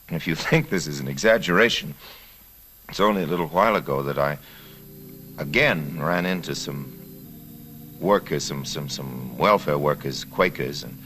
If you think this is an exaggeration, it's only a little while ago that I again ran into some workers, some welfare workers, Quakers and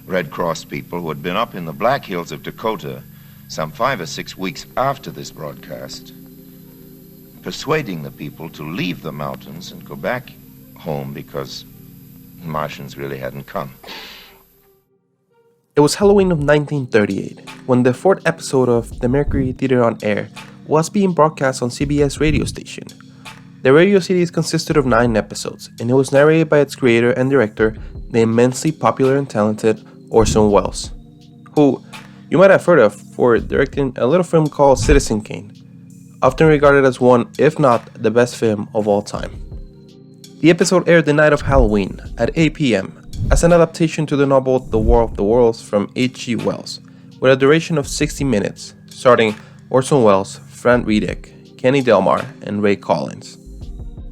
Red Cross people who had been up in the Black Hills of Dakota some 5 or 6 weeks after this broadcast, persuading the people to leave the mountains and go back home because the Martians really hadn't come. It was Halloween of 1938 when the fourth episode of The Mercury Theater on Air was being broadcast on CBS radio station. The radio series consisted of 9 episodes, and it was narrated by its creator and director, the immensely popular and talented Orson Welles, who you might have heard of for directing a little film called Citizen Kane, often regarded as one, if not the best film of all time. The episode aired the night of Halloween at 8 p.m. as an adaptation to the novel The War of the Worlds from H.G. Wells, with a duration of 60 minutes, starring Orson Welles, Fran Reddick, Kenny Delmar, and Ray Collins.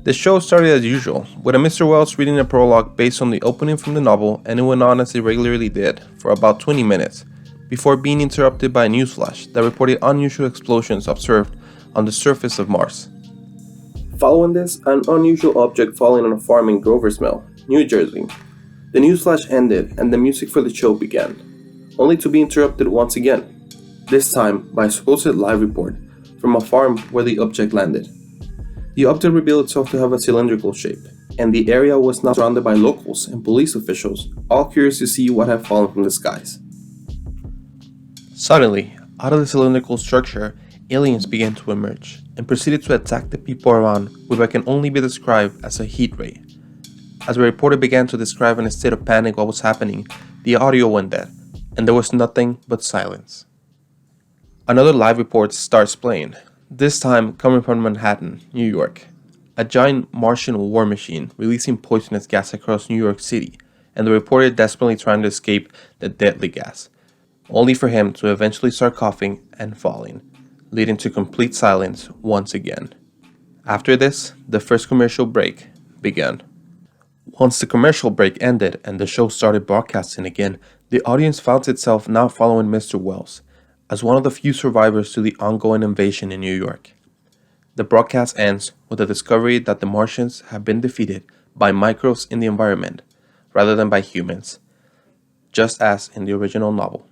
The show started as usual, with a Mr. Wells reading a prologue based on the opening from the novel, and it went on as it regularly did, for about 20 minutes, before being interrupted by a newsflash that reported unusual explosions observed on the surface of Mars. Following this, an unusual object falling on a farm in Grover's Mill, New Jersey. The newsflash ended and the music for the show began, only to be interrupted once again, this time by a supposed live report from a farm where the object landed. The object revealed itself to have a cylindrical shape, and the area was now surrounded by locals and police officials, all curious to see what had fallen from the skies. Suddenly, out of the cylindrical structure, aliens began to emerge and proceeded to attack the people around with what can only be described as a heat ray. As the reporter began to describe in a state of panic what was happening, the audio went dead, and there was nothing but silence. Another live report starts playing, this time coming from Manhattan, New York. A giant Martian war machine releasing poisonous gas across New York City, and the reporter desperately trying to escape the deadly gas, only for him to eventually start coughing and falling, leading to complete silence once again. After this, the first commercial break began. Once the commercial break ended and the show started broadcasting again, the audience found itself now following Mr. Wells as one of the few survivors to the ongoing invasion in New York. The broadcast ends with the discovery that the Martians have been defeated by microbes in the environment rather than by humans, just as in the original novel.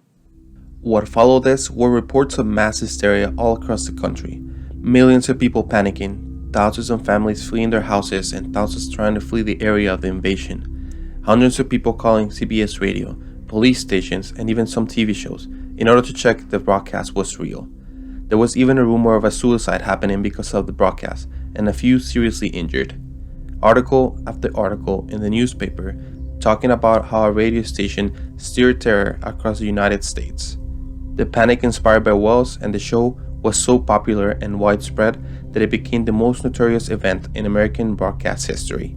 What followed this were reports of mass hysteria all across the country, millions of people panicking, thousands of families fleeing their houses, and thousands trying to flee the area of the invasion, hundreds of people calling CBS radio, police stations, and even some TV shows in order to check if the broadcast was real. There was even a rumor of a suicide happening because of the broadcast, and a few seriously injured. Article after article in the newspaper talking about how a radio station stirred terror across the United States. The panic inspired by Wells and the show was so popular and widespread that it became the most notorious event in American broadcast history.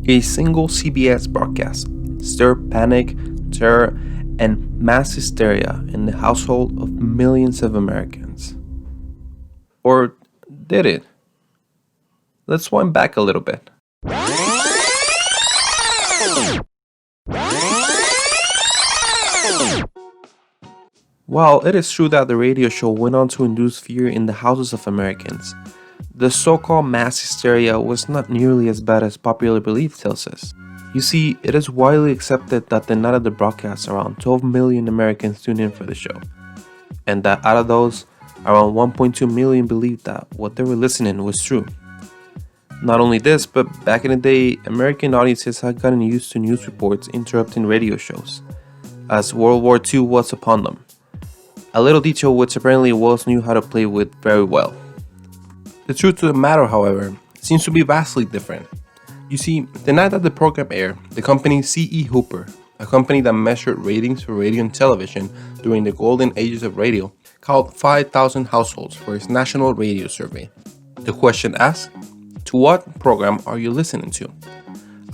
A single CBS broadcast stirred panic, terror, and mass hysteria in the household of millions of Americans. Or did it? Let's wind back a little bit. While it is true that the radio show went on to induce fear in the houses of Americans, the so-called mass hysteria was not nearly as bad as popular belief tells us. You see, it is widely accepted that the night of the broadcast, around 12 million Americans tuned in for the show, and that out of those, around 1.2 million believed that what they were listening was true. Not only this, but back in the day, American audiences had gotten used to news reports interrupting radio shows, as World War II was upon them. A little detail which apparently Wells knew how to play with very well. The truth of the matter, however, seems to be vastly different. You see, the night that the program aired, the company C.E. Hooper, a company that measured ratings for radio and television during the golden ages of radio, called 5,000 households for its national radio survey. The question asked, to what program are you listening to?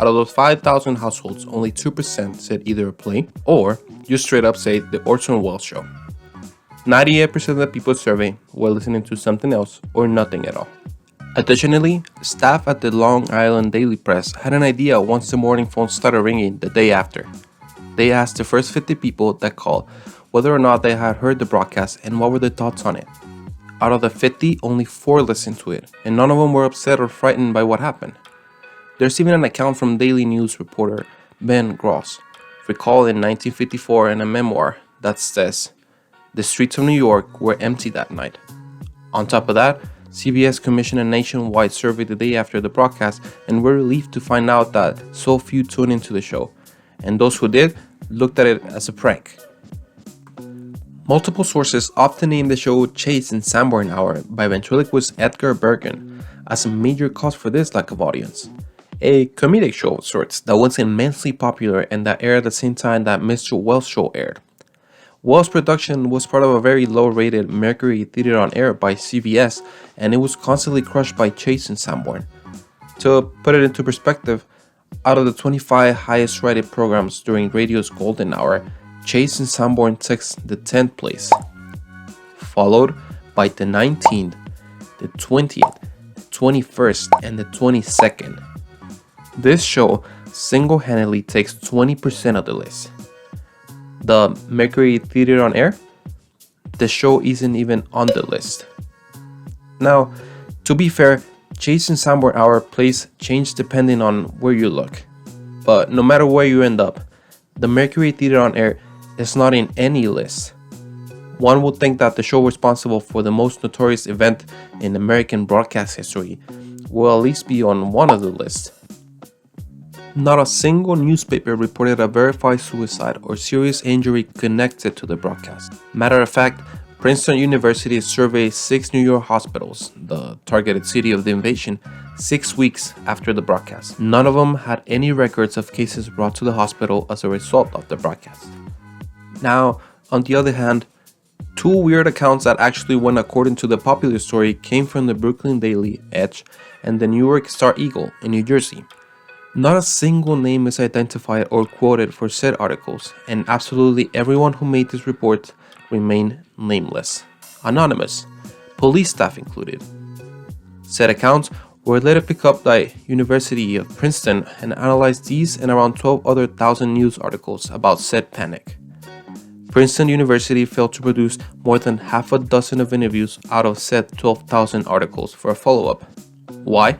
Out of those 5,000 households, only 2% said either a play or just straight up say the Orson Welles show. 98% of the people surveyed were listening to something else or nothing at all. Additionally, staff at the Long Island Daily Press had an idea once the morning phone started ringing the day after. They asked the first 50 people that called whether or not they had heard the broadcast and what were their thoughts on it. Out of the 50, only 4 listened to it, and none of them were upset or frightened by what happened. There's even an account from Daily News reporter Ben Gross, recalled in 1954 in a memoir that says, "The streets of New York were empty that night." On top of that, CBS commissioned a nationwide survey the day after the broadcast and were relieved to find out that so few tuned into the show, and those who did looked at it as a prank. Multiple sources often name the show Chase and Sanborn Hour by ventriloquist Edgar Bergen as a major cause for this lack of audience. A comedic show of sorts that was immensely popular and that aired at the same time that Mr. Wells' show aired. Wells' production was part of a very low-rated Mercury Theater on Air by CBS, and it was constantly crushed by Chase and Sanborn. To put it into perspective, out of the 25 highest-rated programs during radio's golden hour, Chase and Sanborn takes the 10th place, followed by the 19th, the 20th, the 21st, and the 22nd. This show single-handedly takes 20% of the list. The Mercury Theater on Air, the show isn't even on the list. Now, to be fair, Chase and Sanborn Hour place change depending on where you look. But no matter where you end up, the Mercury Theater on Air is not in any list. One would think that the show responsible for the most notorious event in American broadcast history will at least be on one of the lists. Not a single newspaper reported a verified suicide or serious injury connected to the broadcast. Matter of fact, Princeton University surveyed 6 New York hospitals, the targeted city of the invasion, 6 weeks after the broadcast. None of them had any records of cases brought to the hospital as a result of the broadcast. Now, on the other hand, 2 weird accounts that actually went according to the popular story came from the Brooklyn Daily Edge and the New York Star Eagle in New Jersey. Not a single name is identified or quoted for said articles, and absolutely everyone who made this report remained nameless, anonymous, police staff included. Said accounts were later picked up by University of Princeton and analyzed these and around 12 other thousand news articles about said panic. Princeton University failed to produce more than half a dozen of interviews out of said 12,000 articles for a follow-up. Why?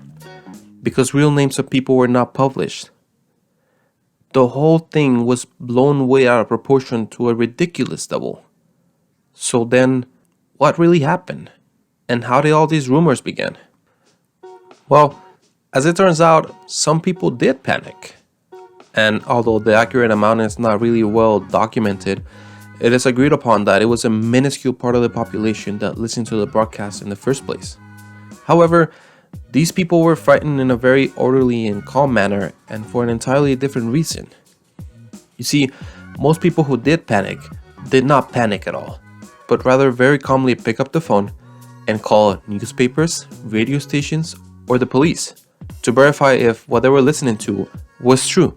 Because real names of people were not published. The whole thing was blown way out of proportion to a ridiculous level. So then, what really happened? And how did all these rumors begin? Well, as it turns out, some people did panic. And although the accurate amount is not really well documented, it is agreed upon that it was a minuscule part of the population that listened to the broadcast in the first place. However, these people were frightened in a very orderly and calm manner, and for an entirely different reason. You see, most people who did panic did not panic at all, but rather very calmly pick up the phone and call newspapers, radio stations, or the police to verify if what they were listening to was true.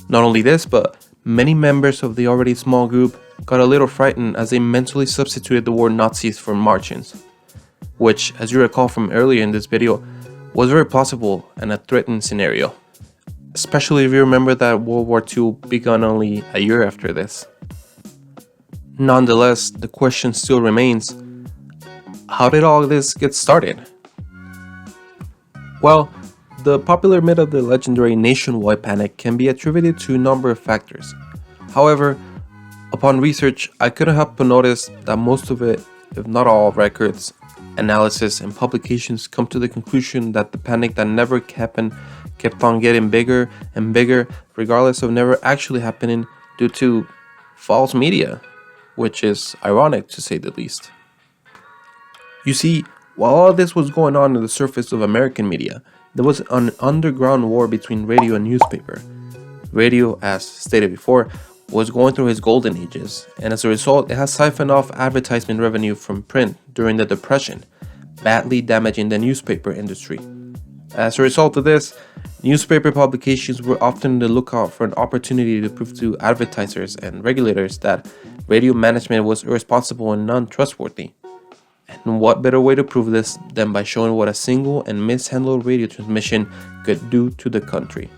Not only this, but many members of the already small group got a little frightened as they mentally substituted the word Nazis for Martians, which, as you recall from earlier in this video, was very plausible and a threatened scenario, especially if you remember that World War II began only a year after this. Nonetheless, the question still remains, how did all this get started? Well, the popular myth of the legendary nationwide panic can be attributed to a number of factors. However, upon research, I couldn't help but notice that most of it, if not all, records, analysis, and publications come to the conclusion that the panic that never happened kept on getting bigger and bigger, regardless of never actually happening, due to false media, which is ironic to say the least. You see, while all this was going on the surface of American media, there was an underground war between radio and newspaper. Radio, as stated before, was going through its golden ages, and as a result, it has siphoned off advertisement revenue from print during the Depression, badly damaging the newspaper industry. As a result of this, newspaper publications were often on the lookout for an opportunity to prove to advertisers and regulators that radio management was irresponsible and non-trustworthy. And what better way to prove this than by showing what a single and mishandled radio transmission could do to the country.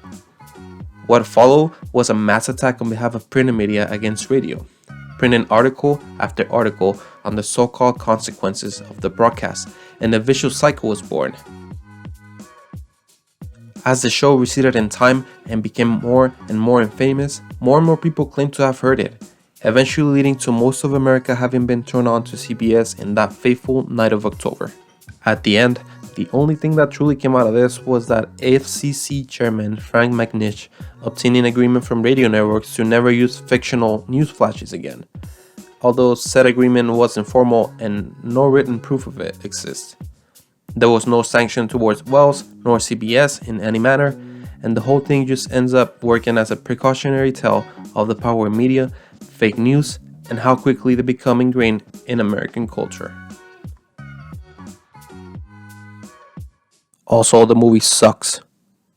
What followed was a mass attack on behalf of print media against radio. printing article after article on the so-called consequences of the broadcast, and a vicious cycle was born. As the show receded in time and became more and more infamous, more and more people claimed to have heard it, eventually leading to most of America having been turned on to CBS in that fateful night of October. At the end, the only thing that truly came out of this was that FCC chairman Frank McNish obtaining agreement from radio networks to never use fictional news flashes again, although said agreement was informal and no written proof of it exists. There was no sanction towards Wells nor CBS in any manner, and the whole thing just ends up working as a precautionary tale of the power of media, fake news, and how quickly they become ingrained in American culture. Also, the movie sucks.